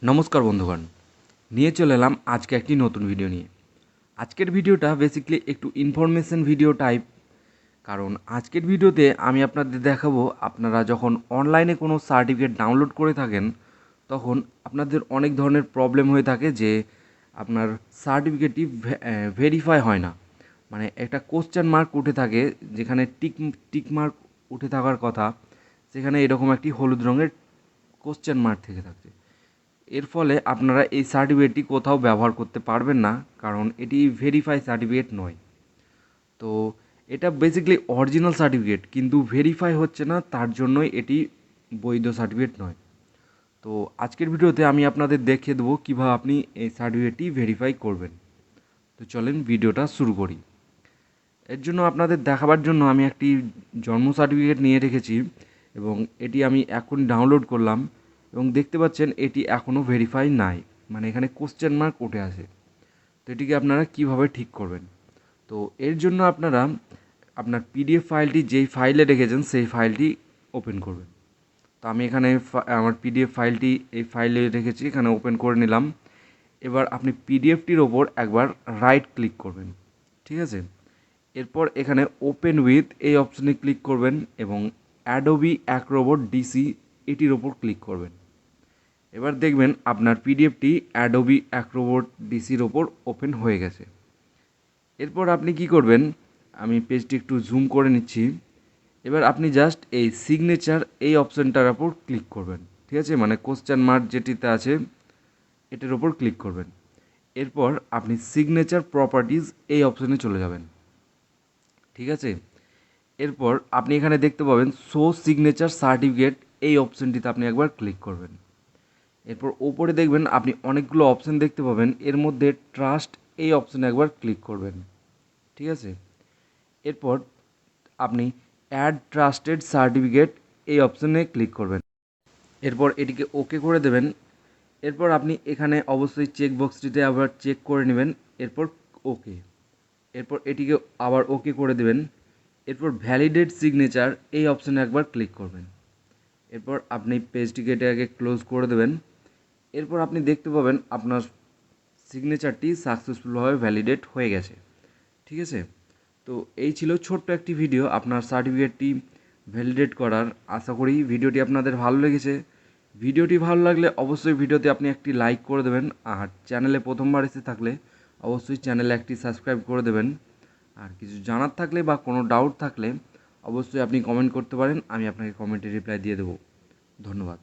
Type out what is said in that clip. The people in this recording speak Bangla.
নমস্কার বন্ধুগণ, নিয়ে চলে এলাম আজকে একটি নতুন ভিডিও নিয়ে। আজকের ভিডিওটা বেসিক্যালি একটু ইনফরমেশন ভিডিও টাইপ। কারণ আজকের ভিডিওতে আমি আপনাদের দেখাবো, আপনারা যখন অনলাইনে কোনো সার্টিফিকেট ডাউনলোড করে থাকেন তখন আপনাদের অনেক ধরনের প্রবলেম হয়ে থাকে যে আপনার সার্টিফিকেটটি ভেরিফাই হয় না। মানে একটা কোশ্চেন মার্ক উঠে থাকে, যেখানে টিক মার্ক উঠে থাকার কথা, সেখানে এরকম একটি হলুদ রঙের কোশ্চেন মার্ক থেকে থাকে। এর ফলে আপনারা এই সার্টিফিকেটটি কোথাও ব্যবহার করতে পারবেন না, কারণ এটি ভেরিফাই সার্টিফিকেট নয়। তো এটা বেসিক্যালি অরিজিনাল সার্টিফিকেট, কিন্তু ভেরিফাই হচ্ছে না, তার জন্যই এটি বৈধ সার্টিফিকেট নয়। তো আজকের ভিডিওতে আমি আপনাদের দেখিয়ে দেবো কীভাবে আপনি এই সার্টিফিকেটটি ভেরিফাই করবেন। তো চলেন ভিডিওটা শুরু করি। এর জন্য আপনাদের দেখাবার জন্য আমি একটি জন্ম সার্টিফিকেট নিয়ে রেখেছি এবং এটি আমি এখন ডাউনলোড করলাম এবং দেখতে পাচ্ছেন এটি এখনও ভেরিফাই নাই, মানে এখানে কোশ্চেন মার্ক উঠে আছে। তো এটিকে আপনারা কিভাবে ঠিক করবেন? তো এর জন্য আপনারা আপনার পিডিএফ ফাইলটি যেই ফাইলে রেখেছেন সেই ফাইলটি ওপেন করবেন। তো আমি এখানে আমার পিডিএফ ফাইলটি এই ফাইলে রেখেছি, এখানে ওপেন করে নিলাম। এবার আপনি পিডিএফটির ওপর একবার রাইট ক্লিক করবেন, ঠিক আছে? এরপর এখানে ওপেন উইথ এই অপশানে ক্লিক করবেন এবং অ্যাডোবি অ্যাক্রোবট ডিসি এটির ওপর ক্লিক করবেন। এবার দেখবেন আপনার পিডিএফটি অ্যাডোবি অ্যাক্রোবট ডিসির ওপর ওপেন হয়ে গেছে। এরপর আপনি কি করবেন, আমি পেজটি একটু জুম করে নিচ্ছি। এবার আপনি জাস্ট এই সিগনেচার এই অপশানটার ওপর ক্লিক করবেন, ঠিক আছে? মানে কোশ্চেন মার্ক যেটিতে আছে এটার ওপর ক্লিক করবেন। এরপর আপনি সিগনেচার প্রপার্টিজ এই অপশানে চলে যাবেন, ঠিক আছে? এরপর আপনি এখানে দেখতে পাবেন শো সিগনেচার সার্টিফিকেট, এই অপশানটিতে আপনি একবার ক্লিক করবেন। এরপর ওপরে দেখবেন আপনি অনেকগুলো অপশান দেখতে পাবেন, এর মধ্যে ট্রাস্ট এই অপশানে একবার ক্লিক করবেন, ঠিক আছে? এরপর আপনি অ্যাড ট্রাস্টেড সার্টিফিকেট এই অপশানে ক্লিক করবেন। এরপর এটিকে ওকে করে দেবেন। এরপর আপনি এখানে অবশ্যই চেক বক্সটিতে আবার চেক করে নেবেন। এরপর ওকে। এরপর এটিকে আবার ওকে করে দেবেন। এরপর ভ্যালিডেট সিগনেচার এই অপশানে একবার ক্লিক করবেন। এরপর আপনি পেজটিকে এটাকে ক্লোজ করে দেবেন। এরপর আপনি দেখতে পাবেন আপনার সিগনেচারটি সাকসেসফুলভাবে ভ্যালিডেট হয়ে গেছে, ঠিক আছে? তো এই ছিল ছোট্ট একটি ভিডিও আপনার সার্টিফিকেটটি ভ্যালিডেট করার। আশা করি ভিডিওটি আপনাদের ভালো লেগেছে। ভিডিওটি ভালো লাগলে অবশ্যই ভিডিওতে আপনি একটি লাইক করে দেবেন, আর চ্যানেলে প্রথমবার এসে থাকলে অবশ্যই চ্যানেলে একটি সাবস্ক্রাইব করে দেবেন। আর কিছু জানার থাকলে বা কোনো ডাউট থাকলে অবশ্যই আপনি কমেন্ট করতে পারেন, আমি আপনাকে কমেন্টে রিপ্লাই দিয়ে দেবো। ধন্যবাদ।